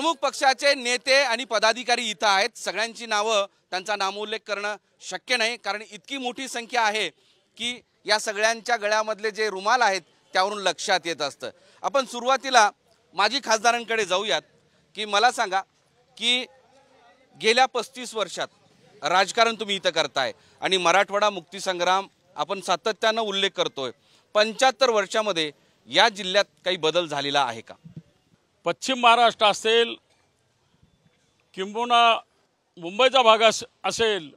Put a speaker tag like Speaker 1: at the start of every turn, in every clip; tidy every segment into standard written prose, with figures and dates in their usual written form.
Speaker 1: प्रमुख पक्षाचे नेते आणि पदाधिकारी इथं आहेत। सगळ्यांची नावं त्यांचा नामोल्लेख करणं शक्य नाही, कारण इतकी मोठी संख्या आहे की या सगळ्यांच्या गळ्यामधले जे रुमाल आहेत त्यावरून लक्षात येत असतं। आपण सुरुवातीला माजी खासदारांकडे जाऊयात की मला सांगा की गेल्या 35 वर्षात राजकारण तुम्ही इथं करताय आणि मराठवाडा मुक्तीसंग्राम आपण सातत्यानं उल्लेख करतोय, 75 वर्षामध्ये या जिल्ह्यात काही बदल झालेला आहे का?
Speaker 2: पश्चिम महाराष्ट्र असेल किंबहुना मुंबईचा भाग असेल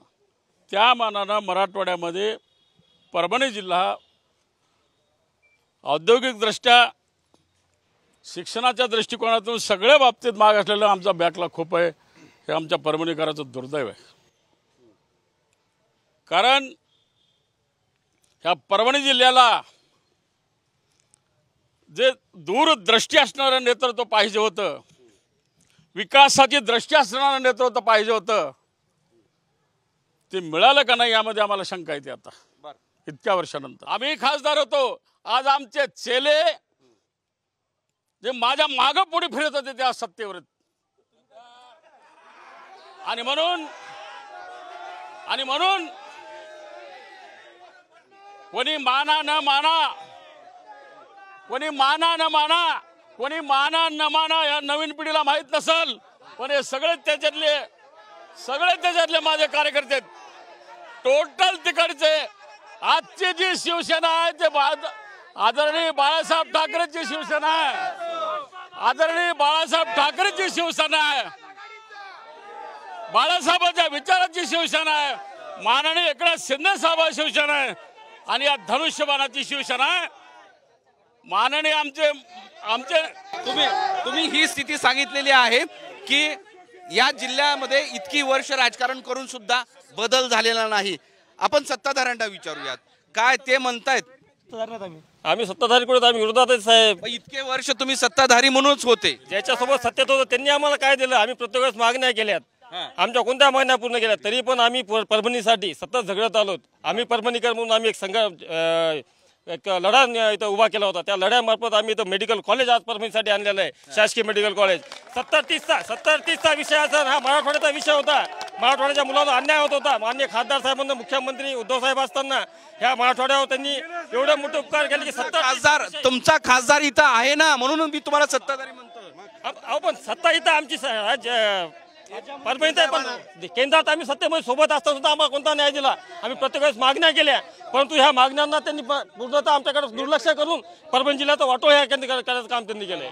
Speaker 2: त्या मानानं मराठवाड्यामध्ये परभणी जिल्हा औद्योगिकदृष्ट्या शिक्षणाच्या दृष्टिकोनातून सगळ्या बाबतीत माग असलेला आमचा बॅकलॉग खूप आहे। हे आमच्या परभणीकरांचं दुर्दैव आहे, कारण ह्या परभणी जिल्ह्याला जे दूरदृष्टी असणारं नेतृत्व पाहिजे होतं, विकासाची दृष्टी असणारं नेतृत्व पाहिजे होतं, ते मिळालं का नाही यामध्ये आम्हाला शंका येते। आता इतक्या वर्षानंतर आम्ही खासदार होतो, आज आमचे चेले जे माझ्या मागं पुढे फिरत होते त्या सत्तेवर आणि म्हणून कोणी माना न माना या नवीन पिढीला माहित नसेल, पण हे सगळे त्याच्यातले माझे कार्यकर्ते टोटल तिकडचे। आजची जी शिवसेना आहे ते आदरणीय बाळासाहेब ठाकरेंची शिवसेना आहे, आदरणीय बाळासाहेब ठाकरेंची शिवसेना आहे, बाळासाहेबांच्या विचाराची शिवसेना आहे, माननीय एकनाथ शिंदे साहेबांची शिवसेना आहे आणि या धनुष्यबाणाची शिवसेना आहे। माननीय आमचे
Speaker 1: तुम्ही ही स्थिती सांगितलेली आहे की या जिल्ह्यामध्ये इतकी वर्ष राजकारण करून सुद्धा बदल झालेला नाही। आपण सत्ताधाऱ्यांना विचारूयात काय ते म्हणतायत।
Speaker 3: आम्ही सत्ताधारी कुठे, आम्ही विरोधात साहेब।
Speaker 1: इतके वर्ष तुम्ही सत्ताधारी म्हणूनच होते,
Speaker 3: ज्याच्यासोबत सत्तेत होतो त्यांनी आम्हाला काय दिलं? आम्ही प्रत्येक वेळेस मागण्या केल्यात, आमच्या कोणत्या मागण्या पूर्ण केल्या, तरी पण आम्ही परभणीसाठी सतत झगडत आलोत। आम्ही परभणीकर म्हणून आम्ही एक लढा इथं उभा केला होता, त्या लढ्यामार्फत आम्ही इथं मेडिकल कॉलेज आज परभणीसाठी आणलेलं आहे, शासकीय मेडिकल कॉलेज। 70-30चा विषय असा हा मराठवाड्याचा विषय होता, मराठवाड्याच्या मुलांना अन्याय होत होता। माननीय खासदार साहेबांना, मुख्यमंत्री उद्धव साहेब असताना ह्या मराठवाड्यावर त्यांनी एवढे मोठे उपकार केले की
Speaker 1: खासदार तुमचा खासदार इथं आहे ना, म्हणून मी तुम्हाला सत्ताधारी म्हणतो।
Speaker 3: पण सत्ता इथं आमची परभणीत आहे, पण केंद्रात आम्ही सत्तेमध्ये सोबत असता सुद्धा आम्हाला कोणता न्याय दिला? आम्ही प्रत्येक वेळेस मागण्या केल्या, परंतु ह्या मागण्यांना त्यांनी पूर्णतः आमच्याकडे दुर्लक्ष करून परभणी जिल्ह्याचा वाटोळ ह्या करायचं काम त्यांनी केलंय।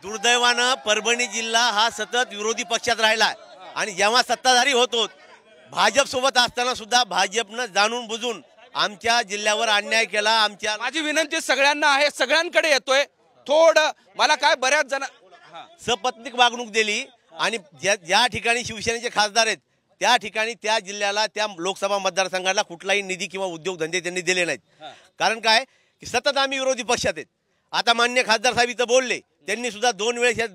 Speaker 4: दुर्दैवानं परभणी जिल्हा हा सतत विरोधी पक्षात राहिला आणि जेव्हा सत्ताधारी होतो भाजप सोबत असताना सुद्धा भाजपनं जाणून बुजून आमच्या जिल्ह्यावर अन्याय केला।
Speaker 1: माझी विनंती सगळ्यांना आहे, सगळ्यांकडे येतोय थोडं, मला काय बऱ्याच जण
Speaker 4: सपत्नीक वागणूक दिली आणि ज्या ठिकाणी शिवसेनेचे खासदार आहेत त्या ठिकाणी त्या जिल्ह्याला, त्या लोकसभा मतदारसंघाला कुठलाही निधी किंवा उद्योगधंदे त्यांनी दिले नाहीत। कारण काय की सतत आम्ही विरोधी पक्षात आहेत। आता माननीय खासदार साहेब इथं बोलले, त्यांनी सुद्धा 2 वेळेस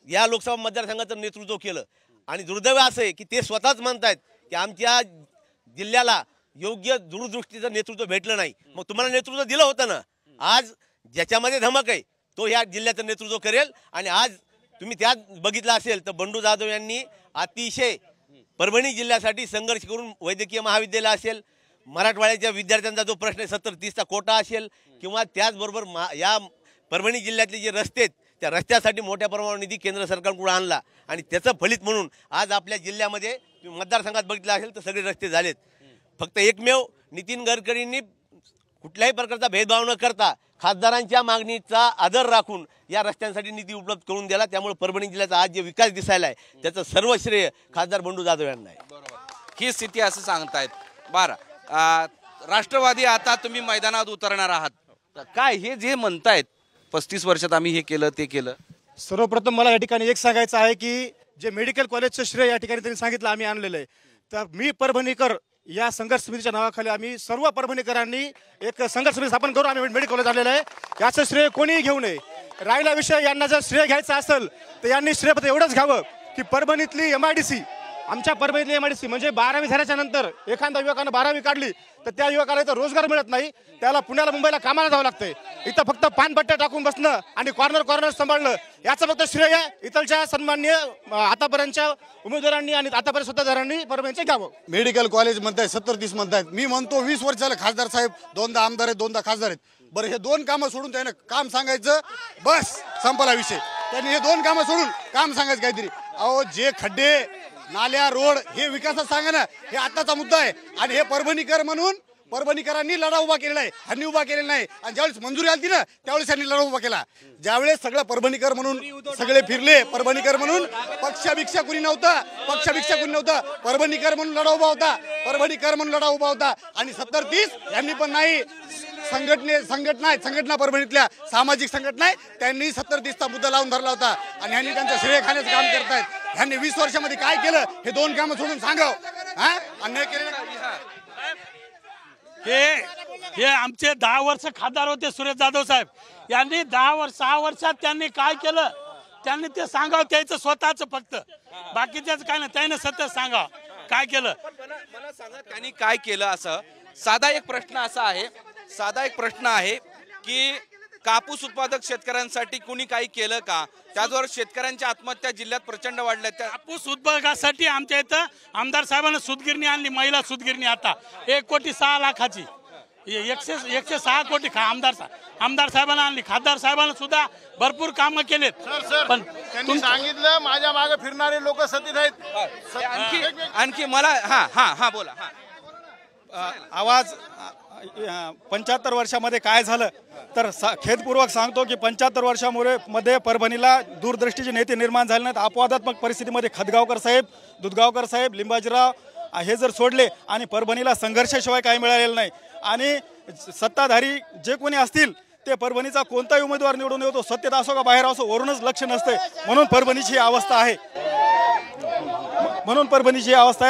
Speaker 4: या लोकसभा मतदारसंघाचं नेतृत्व केलं आणि दुर्दैव असं आहे की ते स्वतःच म्हणतायत की आमच्या जिल्ह्याला योग्य दूरदृष्टीचं नेतृत्व भेटलं नाही। मग तुम्हाला नेतृत्व दिलं होतं ना, आज ज्याच्यामध्ये धमक आहे तो ह्या जिल्ह्याचं नेतृत्व करेल। आणि आज तुम्ही त्यात बघितलं असेल तर बंडू जाधव यांनी अतिशय परभणी जिल्ह्यासाठी संघर्ष करून वैद्यकीय महाविद्यालय असेल, मराठवाड्याच्या विद्यार्थ्यांचा जो प्रश्न आहे 70-30चा कोटा असेल, किंवा त्याचबरोबर या परभणी जिल्ह्यातले जे रस्ते आहेत त्या रस्त्यासाठी मोठ्या प्रमाणावर निधी केंद्र सरकारकडून आणला आणि त्याचं फलित म्हणून आज आपल्या जिल्ह्यामध्ये तुम्ही मतदारसंघात बघितलं असेल तर सगळे रस्ते झालेत। फक्त एकमेव नितीन गडकरींनी कुठल्याही प्रकारचा भेदभाव न करता खासदारांच्या मागणीचा आदर राखून या रस्त्यांसाठी निधी उपलब्ध करून दिला। त्यामुळे परभणी जिल्ह्याचा आज जे विकास दिसायला आहे त्याचं सर्व श्रेय खासदार बंडू जाधव यांना आहे।
Speaker 1: ही स्थिती असं सांगतायत। बरं, राष्ट्रवादी आता तुम्ही मैदानात उतरणार आहात, काय हे जे म्हणतायत 35 वर्षात आम्ही हे केलं ते केलं?
Speaker 5: सर्वप्रथम मला या ठिकाणी एक सांगायचं आहे की जे मेडिकल कॉलेजचं श्रेय या ठिकाणी त्यांनी सांगितलं आम्ही आणलेलं आहे, तर मी परभणीकर या संघर्ष समितीच्या नावाखाली आम्ही सर्व परभणीकरांनी एक संघर्ष समिती स्थापन करून आम्ही मेडिकल कॉलेज आणलेलं आहे। याचं श्रेय कोणीही घेऊ नये। राहिला विषय यांना जर श्रेय घ्यायचा असेल तर यांनी श्रेय एवढंच घ्यावं की परभणीतली MIDC आमच्या परभणीतली MIDC म्हणजे 12वी झाल्याच्या नंतर एखाद्या युवकानं 12वी काढली तर त्या युवकाला इथं रोजगार मिळत नाही, त्याला पुण्याला मुंबईला कामाला जावं लागतंय. इथं फक्त पानपट्ट्या टाकून बसणं आणि कॉर्नर सांभाळणं याचं फक्त श्रेय इथलच्या सन्माननीय आतापर्यंतच्या उमेदवारांनी आणि आतापर्यंत स्वतःदारांनी परभणीचे घ्यावं.
Speaker 6: मेडिकल कॉलेज म्हणतायत 70-30 म्हणतायत. मी म्हणतो 20 वर्ष झालं खासदार साहेब, 2दा आमदार आहेत, 2दा खासदार आहेत. बरं हे 2 कामं सोडून त्यानं काम सांगायचं, बस संपला विषय. त्यांनी हे 2 कामं सोडून काम सांगायचं काहीतरी. अहो जे खड्डे नाल्या रोड हे विकासात सांगा ना, हे आताचा मुद्दा आहे. आणि हे परभणीकर म्हणून परभणीकरांनी लढा उभा केलेला आहे, ह्यांनी उभा केलेला नाही. आणि ज्यावेळेस मंजुरी आली ना त्यावेळेस त्यांनी लढा उभा केला. ज्यावेळेस सगळं परभणीकर म्हणून सगळे फिरले, परभणीकर म्हणून पक्षभिक्षा कुणी नव्हतं, परभणीकर म्हणून लढा उभा होता, परभणीकर म्हणून लढा उभा होता. आणि 70-30 यांनी पण नाही, संघटना परभणीतल्या सामाजिक संघटना आहे त्यांनी 70-30चा मुद्दा लावून धरला होता. आणि ह्यांनी त्यांचं श्रेय खाण्याचं काम करतायत. ह्यांनी 20 वर्षामध्ये काय केलं हे 2 कामं सोडून सांगाव. हा अन्याय केलेला
Speaker 7: हे आमचे 10 वर्ष खासदार होते सुरेश जाधव साहेब. यांनी 6 वर्षात त्यांनी काय केलं त्यांनी ते सांगावं. त्याचं स्वतःच फक्त बाकीच्याच काय नाही, त्याने सत्य सांगावं काय केलं.
Speaker 1: मला सांगा त्यांनी काय केलं. असं साधा एक प्रश्न आहे की कापूस उत्पादक शेतकऱ्यांसाठी कुणी काही केलं का? त्याचबरोबर शेतकऱ्यांच्या आत्महत्या जिल्ह्यात प्रचंड वाढल्या.
Speaker 7: कापूस उत्पादकासाठी आमच्या इथं आमदार साहेबांना सूतगिरणी आणली, महिला सूतगिरणी. आता 1,06,00,000ची 106 कोटी आमदार साहेबांना आणली. खासदार साहेबांना सुद्धा भरपूर कामं केलेत.
Speaker 6: पण त्यांनी सांगितलं माझ्या मागे फिरणारे लोक सतीत आहेत.
Speaker 1: आणखी मला हा बोला.
Speaker 5: आवाज 75 वर्षामध्ये काय झालं तर खेदपूर्वक सांगतो की 75 वर्षामध्ये परभणीला दूरदृष्टीचे नेते निर्माण झाले नाहीत. अपवादात्मक परिस्थितीमध्ये खदगावकर साहेब, दुधगावकर साहेब, लिंबाजीराव हे जर सोडले आणि परभणीला संघर्षाशिवाय काही मिळालेलं नाही. आणि सत्ताधारी जे कोणी असतील ते परभणीचा कोणताही उमेदवार निवडून येतो, सत्तेत असो का बाहेर असो, वरूनच लक्ष नसते. म्हणून परभणीची ही अवस्था आहे.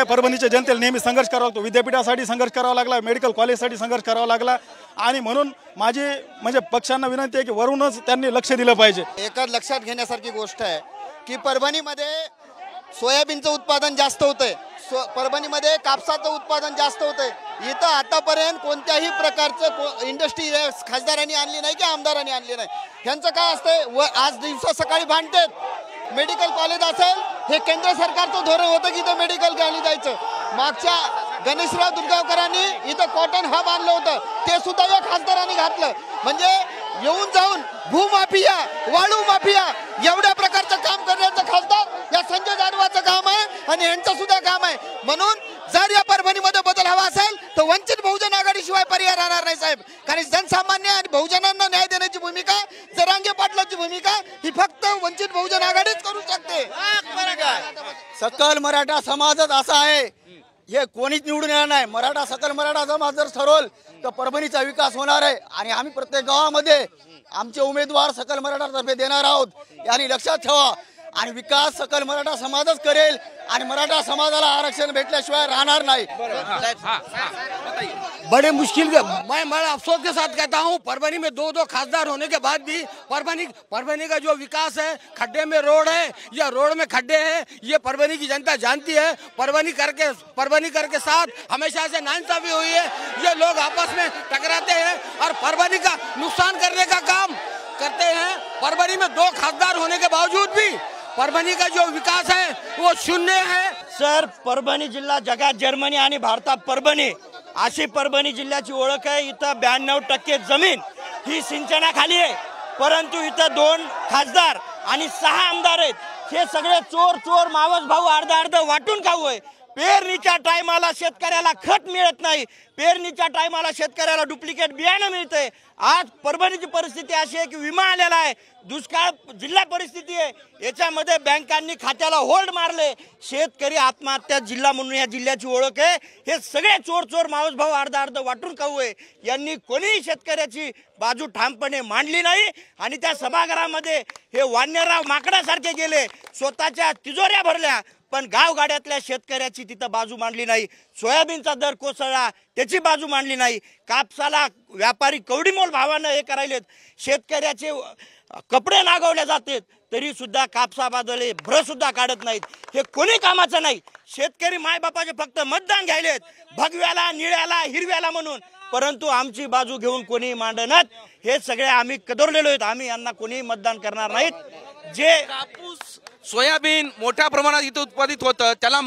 Speaker 5: परभणीच्या जनतेला नेहमी संघर्ष करावा लागतो. विद्यापीठासाठी संघर्ष करावा लागला, मेडिकल कॉलेजसाठी संघर्ष करावा लागला. आणि म्हणून माझी म्हणजे पक्षांना विनंती आहे की वरूनच त्यांनी लक्ष दिलं पाहिजे.
Speaker 8: एकच लक्षात घेण्यासारखी गोष्ट आहे की परभणीमध्ये सोयाबीनचं उत्पादन जास्त होतंय, परभणीमध्ये कापसाचं उत्पादन जास्त होतंय. इथं आतापर्यंत कोणत्याही प्रकारचं इंडस्ट्री खासदारांनी आणली नाही की आमदारांनी आणली नाही. ह्यांचं काय असतंय, आज दिवसा सकाळी भांडतात. मेडिकल कॉलेज असेल हे केंद्र सरकारचं धोरण होतं की इथं मेडिकल घ्यायला जायचं. मागच्या गणेशराव दुर्गावकरांनी इथं कॉटन हब आणलं होतं, ते सुद्धा या खासदारांनी घातलं. म्हणजे येऊन जाऊन भूमाफिया, वाळू माफिया एवढ्या प्रकारचं काम करण्याचं खासदार या संजय जाधवाचं काम आहे आणि यांचं सुद्धा काम आहे. म्हणून जर या परभणीमध्ये बदल हवा असेल तर वंचित बहुजन आघाडीशिवाय पर्याय राहणार नाही साहेब. कारण जनसामान्य आणि बहुजनांना न्याय देण्याची भूमिका, जरांगे पाटलांची भूमिका ही फक्त वंचित बहुजन आघाडीच करू शकते.
Speaker 9: सकल मराठा समाजच असा आहे, हे कोणीच निवडून येणार नाही. सकल मराठा समाज जर ठरवल तर परभणीचा विकास होणार आहे. आणि आम्ही प्रत्येक गावामध्ये आमचे उमेदवार सकल मराठातर्फे देणार आहोत, यांनी लक्षात ठेवा. आणि विकास सकल मराठा समाजच करेल आणि मराठा समाजाला आरक्षण भेटल्याशिवाय राहणार नाही.
Speaker 10: बड़े मुश्किल मैं बड़ा अफसोस के साथ कहता हूं, परभणी में 2 खासदार होने के बाद भी परभणी का जो विकास है, खड्डे में रोड है या रोड में खड्डे हैं, ये परभणी की जनता जानती है. परभणी करके साथ हमेशा से नाइंसाफी हुई है. ये लोग आपस में टकराते हैं और परभणी का नुकसान करने का काम करते हैं. परभणी में 2 खासदार होने के बावजूद भी परभणी का जो विकास है वो शून्य है.
Speaker 9: सर, परभणी जिल्हा जगात जर्मनी आणि भारतात परभणी अशी परभणी जिल्ह्याची ओळख आहे. इथं 92% जमीन ही सिंचनाखाली आहे, परंतु इथं 2 खासदार आणि 6 आमदार आहेत. हे सगळे चोर मावस भाऊ अर्ध वाटून खाऊ आहे. पेरणीच्या टायमाला शेतकऱ्याला खत मिळत नाही, पेरणीच्या टायमाला शेतकऱ्याला डुप्लिकेट बियाणं मिळतंय. आज परभणीची परिस्थिती अशी आहे की विमा आलेला आहे, दुष्काळ जिल्हा परिस्थिती आहे. याच्यामध्ये बँकांनी खात्याला होल्ड मारले. शेतकरी आत्महत्या जिल्हा म्हणून या जिल्ह्याची ओळख आहे. हे सगळे चोर मावस भाऊ अर्ध वाटून खाऊ आहे. यांनी कोणीही शेतकऱ्याची बाजू ठामपणे मांडली नाही. आणि त्या सभागृहामध्ये हे वान्यराव माकडासारखे गेले, स्वतःच्या तिजोऱ्या भरल्या, पण गावगाड्यातल्या शेतकऱ्याची तिथं बाजू मांडली नाही. सोयाबीनचा दर कोसळला त्याची बाजू मांडली नाही. कापसाला व्यापारी कवडीमोल भावानं हे करायलेत. शेतकऱ्याचे कपडे नागवले जातात तरी सुद्धा कापसाबद्दल भ्र सुद्धा काढत नाहीत. हे कोणी कामाचं नाही. शेतकरी मायबापाचे फक्त मतदान घ्यायलेत भगव्याला, निळ्याला, हिरव्याला म्हणून, परंतु आमची बाजू घेऊन कोणी मांडणार. हे सगळे आम्ही कदरलेलो आहेत. आम्ही यांना कोणी मतदान करणार नाहीत. जे
Speaker 1: कापूस, सोयाबीन मोठ्या प्रमाणात इथं उत्पादित होतं, त्याला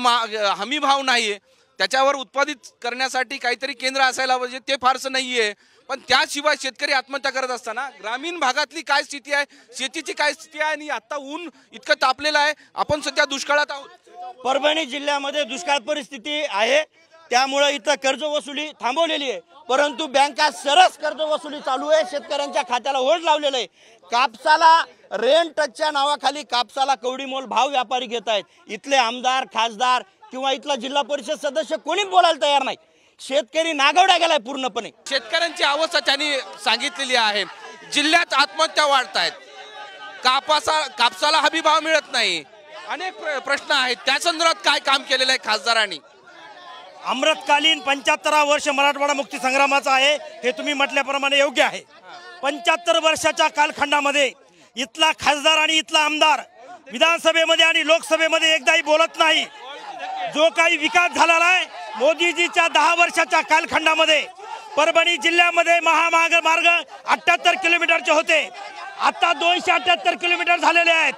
Speaker 1: हमी भाव नाहीये. त्याच्यावर उत्पादित करण्यासाठी काहीतरी केंद्र असायला पाहिजे, ते फारसं नाहीये. पण त्याशिवाय शेतकरी आत्महत्या करत असताना ग्रामीण भागातली काय स्थिती आहे, शेतीची काय स्थिती आहे, आणि आता ऊन इतकं तापलेलं आहे. आपण सध्या दुष्काळात आहोत.
Speaker 9: परभणी जिल्ह्यामध्ये दुष्काळ परिस्थिती आहे, त्यामुळे इथं कर्ज वसुली थांबवलेली आहे. परंतु बँका सरस कर्ज वसुली चालू आहे. शेतकऱ्यांच्या खात्याला होल्ड लावलेलं आहे. कापसाला रेंटच्या नावाखाली कापसाला कवडीमोल भाव व्यापारी घेत आहेत. इथले आमदार, खासदार किंवा इथला जिल्हा परिषद सदस्य कोणी बोलायला तयार नाही. शेतकरी नागवडा गेलाय पूर्णपणे.
Speaker 1: शेतकऱ्यांची अवस्था त्यांनी सांगितलेली आहे. जिल्ह्यात आत्महत्या वाढत आहेत. कापसाला हमी भाव मिळत नाही. अनेक प्रश्न आहेत. त्या संदर्भात काय काम केलेलं आहे खासदारांनी?
Speaker 9: अमृतकालीन 75 वर्ष मराठवाडा मुक्ती संग्रामाचा आहे, हे तुम्ही म्हटल्याप्रमाणे योग्य आहे. 75 वर्षाच्या कालखंडामध्ये इथला खासदार आणि इथला आमदार विधानसभेमध्ये आणि लोकसभेमध्ये एकदाही बोलत नाही. जो काही विकास झालेला आहे मोदीजीच्या 10 वर्षाच्या कालखंडामध्ये, परभणी जिल्ह्यामध्ये महामार्ग 78 किलोमीटरचे होते, आता 278 किलोमीटर झालेले आहेत.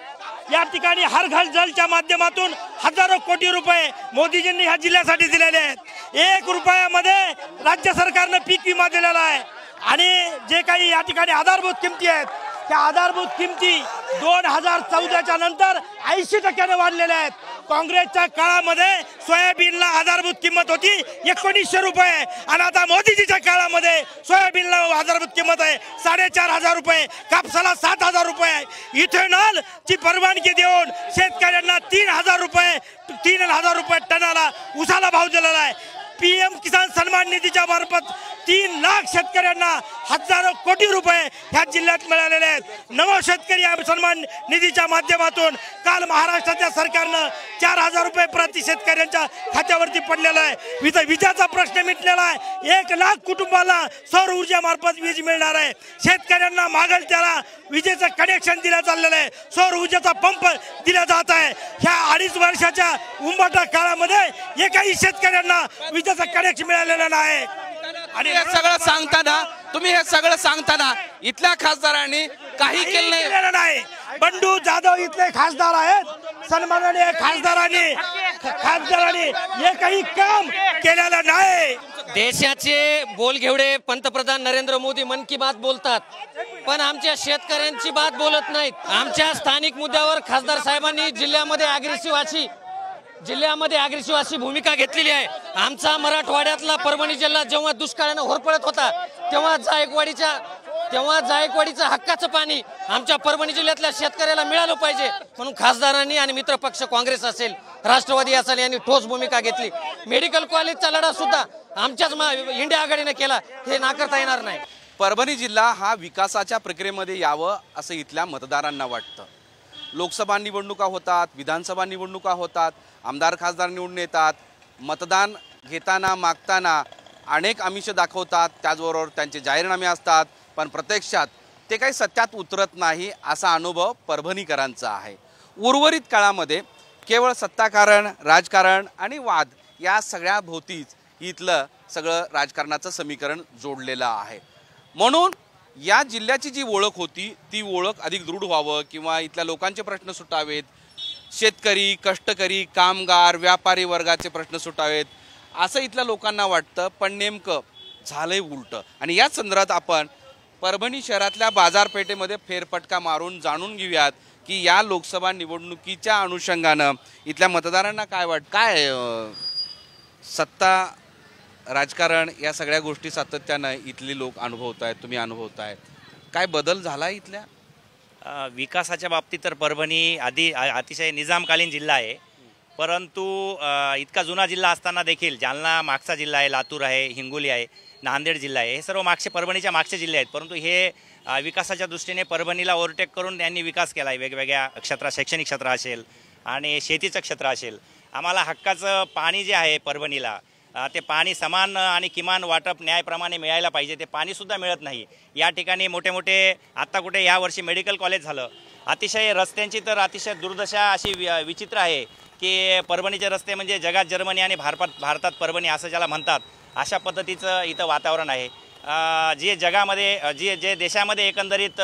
Speaker 9: या ठिकाणी हर घर जलच्या माध्यमातून हजारो कोटी रुपये मोदीजींनी ह्या जिल्ह्यासाठी दिलेले आहेत. 1 रुपयामध्ये राज्य सरकारनं पीक विमा दिलेला आहे. आणि जे काही या ठिकाणी आधारभूत किमती आहेत त्या आधारभूत किमती 2014च्या नंतर 80% वाढलेल्या आहेत. काँग्रेसच्या काळामध्ये सोयाबीनला आधारभूत किंमत होती 1900 रुपये आणि आता मोदीजीच्या काळामध्ये सोयाबीनला आधारभूत किंमत आहे 4500 रुपये, कापसाला 7000 रुपये. इथेनॉलची परवानगी देऊन शेतकऱ्यांना 3000 रुपये टनाला उसाला भाव दिलेला आहे. PM किसान सन्मान निधीच्या मार्फत 3 लाख शेतकऱ्यांना हजारो कोटी रुपये ह्या जिल्ह्यात मिळालेले आहेत. नवं शेतकरी सन्मान निधीच्या माध्यमातून काल महाराष्ट्राच्या सरकारनं 4000 रुपये प्रति शेतकऱ्यांच्या खात्यावरती पडलेला आहे. विजेचा प्रश्न मिटलेला आहे. 1 लाख कुटुंबाला सौर ऊर्जा मार्फत वीज मिळणार आहे. शेतकऱ्यांना मागेल त्याला विजेचं कनेक्शन दिलं चाललेलं आहे. सौर ऊर्जेचा पंप दिला जात आहे. ह्या 2.5 वर्षाच्या उंबाटा काळामध्ये एकाही शेतकऱ्यांना विजेचं कनेक्शन मिळालेलं नाही.
Speaker 1: आणि हे सगळं सांगताना इथल्या खासदारांनी काही केलं
Speaker 9: नाही. बंडू जाधव इथले खासदार आहेत. सन्माननीय खासदारांनी एकही काम केलेलं नाही.
Speaker 11: देशाचे बोलघेवडे पंतप्रधान नरेंद्र मोदी मन की बात बोलतात, पण आमच्या शेतकऱ्यांची बात बोलत नाहीत. आमच्या स्थानिक मुद्द्यावर खासदार साहेबांनी जिल्ह्यामध्ये अग्रेसिव्ह अशी भूमिका घेतलेली आहे. आमचा मराठवाड्यातला परभणी जिल्हा जेव्हा दुष्काळानं होरपळत होता तेव्हा जायकवाडीचं हक्काचं पाणी आमच्या परभणी जिल्ह्यातल्या शेतकऱ्याला मिळालं पाहिजे म्हणून खासदारांनी आणि मित्रपक्ष काँग्रेस असेल, राष्ट्रवादी असेल यांनी ठोस भूमिका घेतली. मेडिकल कॉलेजचा लढा सुद्धा आमच्याच इंडिया आघाडीने केला, हे नाकारता येणार नाही.
Speaker 1: परभणी जिल्हा हा विकासाच्या प्रक्रियेमध्ये यावं असं इथल्या मतदारांना वाटतं. लोकसभा निवडणुका होतात, विधानसभा निवडणुका होतात, आमदार खासदार निवडून येतात. मतदान घेताना मागताना अनेक आमिष दाखवतात, त्याचबरोबर त्यांचे जाहीरनामे असतात, पण प्रत्यक्षात ते काही सत्यात उतरत नाही असा अनुभव परभणीकरांचा आहे. उर्वरित काळामध्ये केवळ सत्ताकारण, राजकारण आणि वाद या सगळ्या भोवतीच इथलं सगळं राजकारणाचं समीकरण जोडलेलं आहे. म्हणून या जिल्ह्याची जी ओळख होती ती ओळख अधिक दृढ व्हावं किंवा इथल्या लोकांचे प्रश्न सुटावेत, शेतकरी, कष्टकरी, कामगार, व्यापारी वर्गाचे प्रश्न सुटावेत असं इथल्या लोकांना वाटतं. पण नेमकं झालंय उलटं. आणि याच संदर्भात आपण परभणी शहरातल्या बाजारपेठेमध्ये फेरफटका मारून जाणून घेऊयात की या लोकसभा निवडणुकीच्या अनुषंगानं इथल्या मतदारांना काय सत्ता, राजकारण या सगळ्या गोष्टी सातत्यानं इथले लोक अनुभवत आहेत, तुम्ही अनुभवताय. काय बदल झाला इथल्या
Speaker 12: विकासाच्या बाबतीत? तर परभणी अतिशय निजामकालीन जिल्हा आहे, परंतु इतका जुना जिल्हा असताना देखील जालना मागचा जिल्हा आहे, लातूर आहे, हिंगोली आहे, नांदेड जिल्हा आहे, हे सर्व परभणीच्या मागचे जिल्हे आहेत. परंतु हे विकासाच्या दृष्टीने परभणीला ओव्हरटेक करून त्यांनी विकास केला आहे. वेगवेगळ्या क्षेत्रात, शैक्षणिक क्षेत्र असेल आणि शेतीचं क्षेत्र असेल. आम्हाला हक्काचं पाणी जे आहे परभणीला ते पाणी समान आणि किमान वाटप न्यायप्रमाणे मिळायला पाहिजे, ते पाणीसुद्धा मिळत नाही. या ठिकाणी मोठे मोठे आत्ता कुठे यावर्षी मेडिकल कॉलेज झालं. अतिशय रस्त्यांची तर अतिशय दुर्दशा अशी विचित्र आहे की परभणीचे रस्ते म्हणजे जगात जर्मनी आणि भारतात परभणी असं ज्याला म्हणतात अशा पद्धतीचं इथं वातावरण आहे. जे जगामध्ये जे देशामध्ये एकंदरीत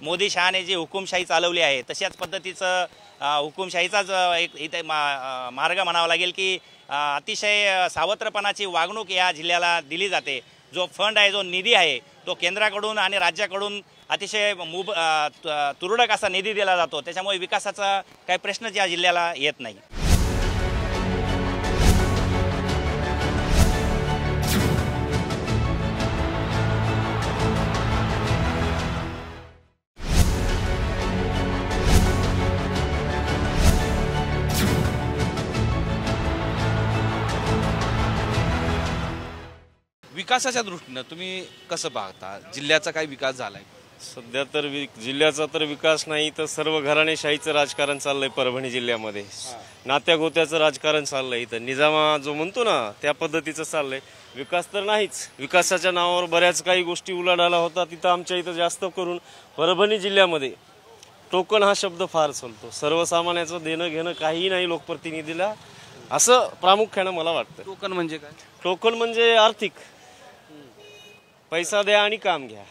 Speaker 12: मोदी शहाने जी हुकुमशाही चालवली आहे तशाच पद्धतीचं हुकुमशाहीचाच एक इथे मार्ग म्हणावा लागेल की अतिशय सावत्रपणाची वागणूक या जिल्ह्याला दिली जाते. जो फंड आहे, जो निधी आहे, तो केंद्राकडून आणि राज्याकडून अतिशय तुरळक असा निधी दिला जातो. त्याच्यामुळे विकासाचा काही प्रश्नच या जिल्ह्याला येत नाही.
Speaker 1: विकासाच्या दृष्टीनं तुम्ही कसं पाहता? जिल्ह्याचा काही विकास झालाय?
Speaker 3: सध्या तर जिल्ह्याचा तर विकास नाही, तर सर्व घराणेशाहीचं राजकारण चाललंय परभणी जिल्ह्यामध्ये. नात्यागोत्याचं राजकारण चाललंय. इथं निजामा जो म्हणतो ना त्या पद्धतीचं चाललंय. विकास तर नाहीच. विकासाच्या नावावर बऱ्याच काही गोष्टी उलाढाला होतात. तिथं आमच्या इथं जास्त करून परभणी जिल्ह्यामध्ये टोकन हा शब्द फार चालतो. सर्वसामान्याचं देणं घेणं काही नाही लोकप्रतिनिधीला, असं प्रामुख्यानं मला वाटतं.
Speaker 1: टोकन म्हणजे काय?
Speaker 3: टोकन म्हणजे आर्थिक. पैसा द्या आणि काम घ्या,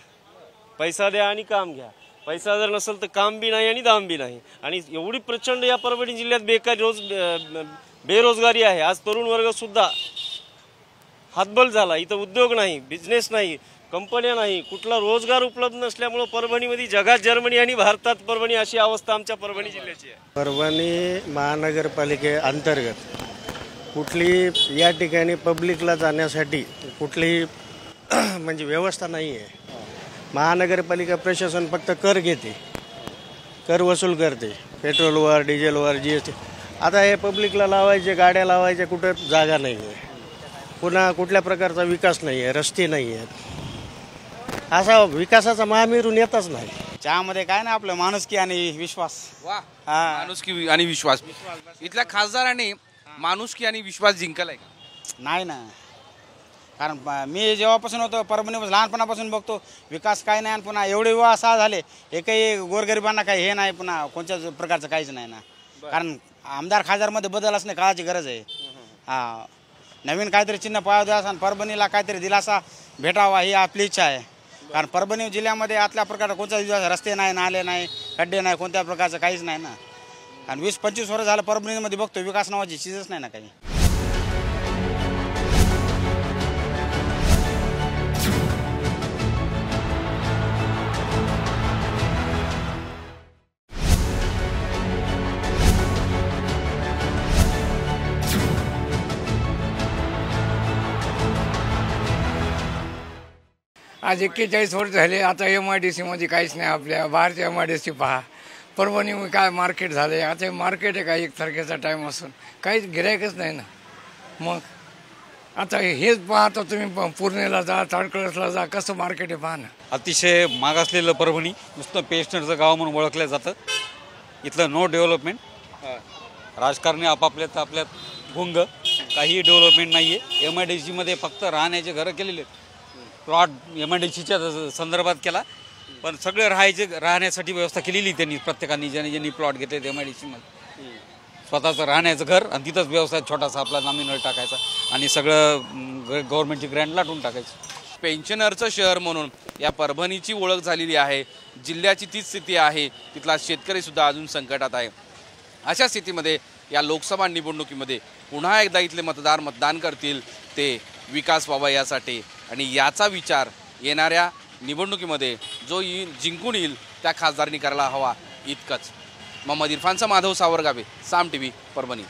Speaker 3: पैसा द्या आणि काम घ्या. पैसा जर नसेल तर काम बी नाही आणि दाम बी नाही. आणि एवढी प्रचंड या परभणी जिल्ह्यात बेरोजगारी आहे. आज तरुण वर्ग सुद्धा हातबल झाला. इथं उद्योग नाही, बिझनेस नाही, कंपन्या नाही, कुठला रोजगार उपलब्ध नसल्यामुळं परभणीमध्ये जगात जर्मनी आणि भारतात परभणी अशी अवस्था आमच्या परभणी जिल्ह्याची आहे.
Speaker 13: परभणी महानगरपालिकेअंतर्गत कुठली या ठिकाणी पब्लिकला जाण्यासाठी कुठलीही म्हणजे व्यवस्था नाही आहे. महानगरपालिका प्रशासन फक्त कर घेते, कर वसूल करते, पेट्रोलवर, डिझेलवर, GST. आता हे पब्लिकला लावायचे, गाड्या लावायच्या कुठं जागा नाही आहे. पुन्हा कुठल्या प्रकारचा विकास नाही आहे, रस्ते नाही आहेत. असा विकासाचा महामेरून येतच नाही.
Speaker 14: चहामध्ये काय ना आपलं माणुसकी आणि विश्वास.
Speaker 1: वा, माणुसकी आणि विश्वास. इथल्या खासदारांनी माणुसकी आणि विश्वास जिंकलाय का?
Speaker 14: नाही ना, कारण मी जेव्हापासून होतो परभणी लहानपणापासून बघतो विकास काय नाही. आणि पुन्हा एवढे विवाह सहा झाले, एकही गोरगरिबांना काही हे नाही, पुन्हा कोणत्याच प्रकारचं काहीच नाही ना. कारण आमदार खासदारमध्ये बदल असणे काळाची गरज आहे. नवीन काहीतरी चिन्ह पाहावं द्यावं आणि परभणीला काहीतरी दिलासा भेटावा ही आपली इच्छा आहे. कारण परभणी जिल्ह्यामध्ये आतल्या प्रकारचा कोणताच रस्ते नाही, नाले नाही, खड्डे नाही, कोणत्या प्रकारचं काहीच नाही ना. आणि 20-25 वर्ष झालं परभणीमध्ये बघतो विकास नावाची चीजच नाही ना काही.
Speaker 10: आज 41 वर्ष झाले. आता MIDC मध्ये काहीच नाही. आपल्या बाहेरच्या MIDC पहा. परभणी काय मार्केट झाले. आता मार्केट आहे का 1 तारखेचा टाईम असून काहीच गिरायकच नाही ना. मग आता हेच पाहता तुम्ही पूर्णेला जा, ताडकळसला जा, कसं मार्केट आहे पहा ना.
Speaker 15: अतिशय मागासलेलं परभणी, नुसतं पेशंटचं गाव म्हणून ओळखलं जातं. इथलं नो डेव्हलपमेंट. राजकारणी आपापल्यात आपल्यात गुंग, काही डेव्हलपमेंट नाही आहे. MIDC मध्ये फक्त राहण्याचे घरं केलेले आहेत. प्लॉट MIDCच्या संदर्भात केला, पण सगळे राहण्यासाठी व्यवस्था केलेली त्यांनी. प्रत्येकाने ज्यांनी प्लॉट घेतले MIDC मध्ये स्वतःचं राहण्याचं घर आणि तिथंच व्यवसाय छोटासा आपला नॉमिनल टाकायचा आणि सगळं गव्हर्नमेंटची ग्रँट लाटून टाकायचं.
Speaker 1: पेन्शनरचं शहर म्हणून या परभणीची ओळख झालेली आहे. जिल्ह्याची तीच स्थिती आहे. तिथला शेतकरीसुद्धा अजून संकटात आहे. अशा स्थितीमध्ये या लोकसभा निवडणुकीमध्ये पुन्हा एकदा इथले मतदार मतदान करतील ते विकास व्हावा यासाठी. आणि याचा विचार येणाऱ्या निवडणुकीमध्ये जो जिंकून येईल त्या खासदारांनी करायला हवा इतकंच. मोहम्मद इरफानचा माधव सावरगावे, साम TV, परभणी.